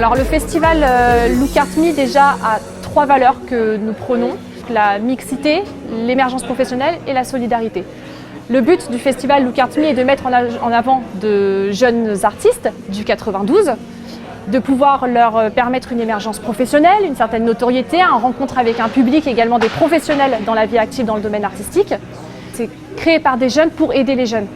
Alors le festival Look Art Me déjà a 3 valeurs que nous prônons, la mixité, l'émergence professionnelle et la solidarité. Le but du festival Look Art Me est de mettre en avant de jeunes artistes du 92, de pouvoir leur permettre une émergence professionnelle, une certaine notoriété, une rencontre avec un public, également des professionnels dans la vie active dans le domaine artistique. C'est créé par des jeunes pour aider les jeunes.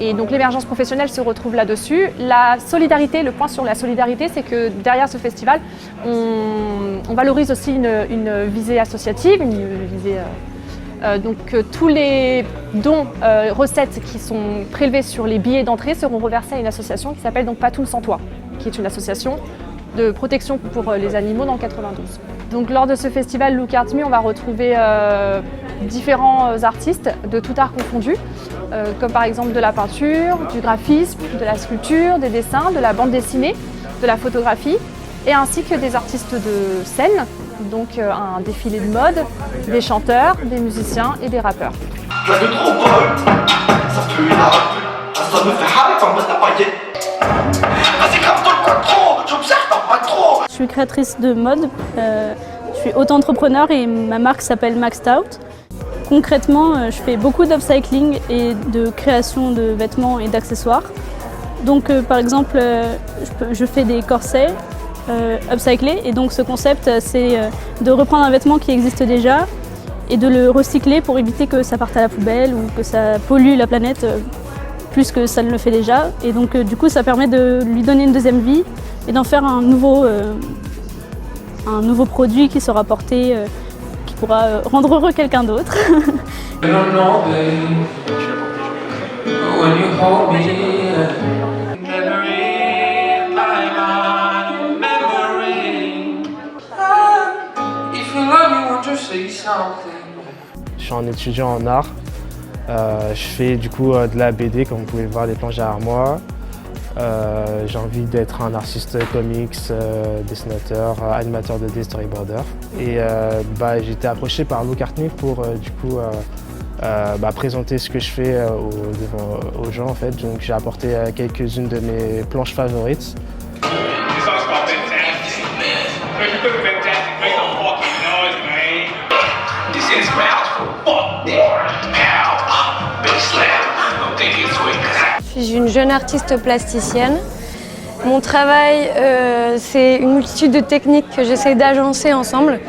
Et donc l'émergence professionnelle se retrouve là-dessus. La solidarité, le point sur la solidarité, c'est que derrière ce festival, on valorise aussi une visée associative, donc tous les dons, recettes qui sont prélevés sur les billets d'entrée seront reversés à une association qui s'appelle donc Patoun sans toit, qui est une association de protection pour les animaux dans le 92. Donc lors de ce festival Look Art Me, on va retrouver différents artistes de tout art confondu, comme par exemple de la peinture, du graphisme, de la sculpture, des dessins, de la bande dessinée, de la photographie, et ainsi que des artistes de scène, donc un défilé de mode, des chanteurs, des musiciens et des rappeurs. Je vais trop drôle, ça fait une heure, ça me fait arrêter en mode paillettes. Vas-y, grave-toi le contrôle, j'observe pas trop. Je suis créatrice de mode, je suis auto-entrepreneur et ma marque s'appelle Maxed Out. Concrètement, je fais beaucoup d'upcycling et de création de vêtements et d'accessoires. Donc par exemple, je fais des corsets upcyclés et donc ce concept c'est de reprendre un vêtement qui existe déjà et de le recycler pour éviter que ça parte à la poubelle ou que ça pollue la planète plus que ça ne le fait déjà. Et donc du coup ça permet de lui donner une deuxième vie et d'en faire un nouveau produit qui sera porté, qui pourra rendre heureux quelqu'un d'autre. Je suis un étudiant en art. Je fais du coup de la BD, comme vous pouvez le voir, des planches derrière moi. J'ai envie d'être un artiste comics, dessinateur, animateur 2D, storyboarder. Et j'ai été approché par Look Art Me pour présenter ce que je fais aux gens en fait. Donc j'ai apporté quelques-unes de mes planches favorites. Je suis une jeune artiste plasticienne. Mon travail, c'est une multitude de techniques que j'essaie d'agencer ensemble.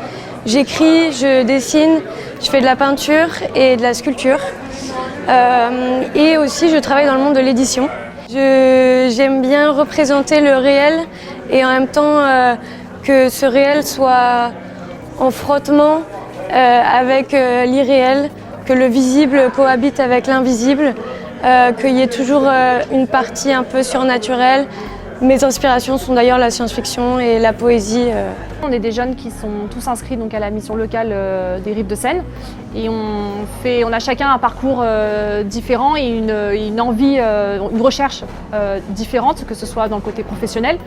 J'écris, je dessine, je fais de la peinture et de la sculpture. Et aussi, je travaille dans le monde de l'édition. J'aime bien représenter le réel et en même temps que ce réel soit en frottement avec l'irréel, que le visible cohabite avec l'invisible, qu'il y ait toujours une partie un peu surnaturelle. Mes inspirations sont d'ailleurs la science-fiction et la poésie. On est des jeunes qui sont tous inscrits donc, à la mission locale des Rives de Seine et on a chacun un parcours différent et une envie, une recherche différente, que ce soit dans le côté professionnel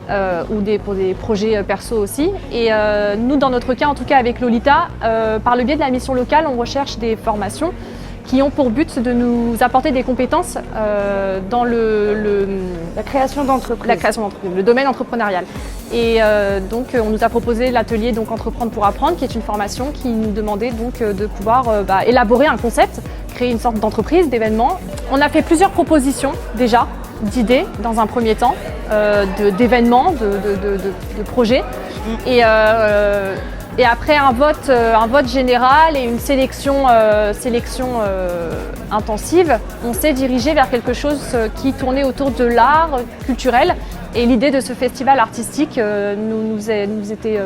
ou pour des projets perso aussi. Et nous, dans notre cas, en tout cas avec Lolita, par le biais de la mission locale, on recherche des formations qui ont pour but de nous apporter des compétences dans la création d'entreprise, le domaine entrepreneurial. Et donc on nous a proposé l'atelier Entreprendre pour apprendre, qui est une formation qui nous demandait donc de pouvoir élaborer un concept, créer une sorte d'entreprise, d'événement. On a fait plusieurs propositions déjà, d'idées dans un premier temps, d'événements, de projets. Et après un vote général et une sélection intensive, on s'est dirigé vers quelque chose qui tournait autour de l'art culturel. Et l'idée de ce festival artistique nous était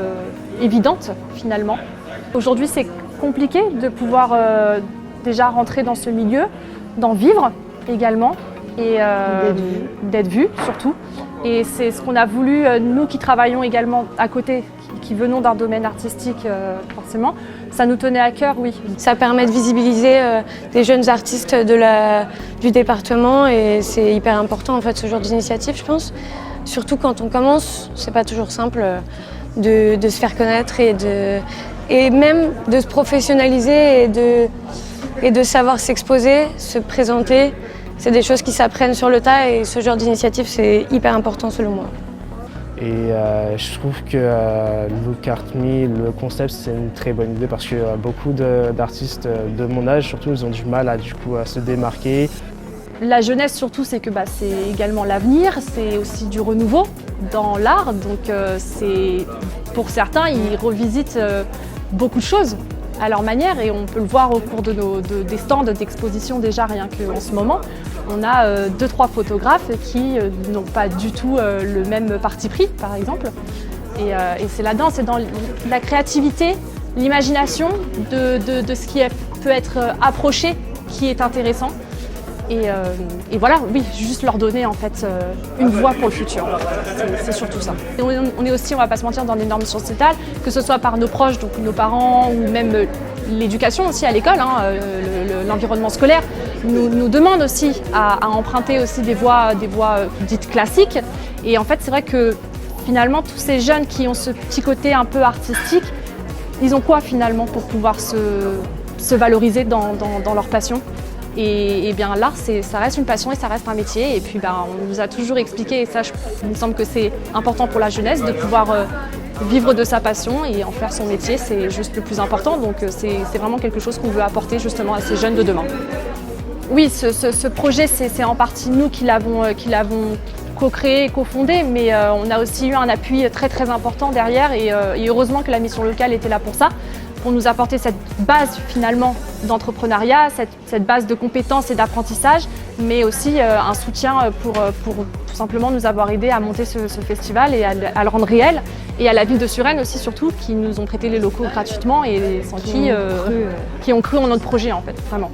évidente finalement. Aujourd'hui, c'est compliqué de pouvoir déjà rentrer dans ce milieu, d'en vivre également et d'être vu surtout. Et c'est ce qu'on a voulu, nous qui travaillons également à côté, qui venons d'un domaine artistique forcément, ça nous tenait à cœur, oui. Ça permet de visibiliser des jeunes artistes du département et c'est hyper important en fait ce genre d'initiative, je pense. Surtout quand on commence, c'est pas toujours simple de se faire connaître et même de se professionnaliser et de savoir s'exposer, se présenter. C'est des choses qui s'apprennent sur le tas et ce genre d'initiative, c'est hyper important selon moi. Et je trouve que Look Art Me, le concept, c'est une très bonne idée parce que beaucoup d'artistes de mon âge, surtout, ils ont du mal à se démarquer. La jeunesse surtout, c'est que c'est également l'avenir, c'est aussi du renouveau dans l'art. Donc pour certains, ils revisitent beaucoup de choses à leur manière et on peut le voir au cours des stands d'exposition déjà rien qu'en ce moment. On a 2-3 photographes qui n'ont pas du tout le même parti pris, par exemple. Et c'est là-dedans, c'est dans la créativité, l'imagination de ce qui peut être approché qui est intéressant. Et voilà, oui, juste leur donner en fait une voix pour le futur. C'est surtout ça. Et on est aussi, on va pas se mentir, dans des normes sociétales, que ce soit par nos proches, donc nos parents, ou même l'éducation aussi à l'école, l'environnement scolaire, nous demande aussi à emprunter aussi des voies dites classiques. Et en fait, c'est vrai que finalement, tous ces jeunes qui ont ce petit côté un peu artistique, ils ont quoi finalement pour pouvoir se valoriser dans leur passion? Et bien l'art, ça reste une passion et ça reste un métier. Et puis on nous a toujours expliqué, et ça, il me semble que c'est important pour la jeunesse, de pouvoir vivre de sa passion et en faire son métier, c'est juste le plus important. Donc c'est vraiment quelque chose qu'on veut apporter justement à ces jeunes de demain. Oui, ce projet, c'est en partie nous qui l'avons co-créé et cofondé, mais on a aussi eu un appui très très important derrière et heureusement que la mission locale était là pour nous apporter cette base finalement d'entrepreneuriat, cette base de compétences et d'apprentissage, mais aussi un soutien pour tout simplement nous avoir aidés à monter ce festival et à le rendre réel, et à la ville de Suresnes aussi surtout, qui nous ont prêté les locaux gratuitement et sans qui ont cru en notre projet en fait, vraiment.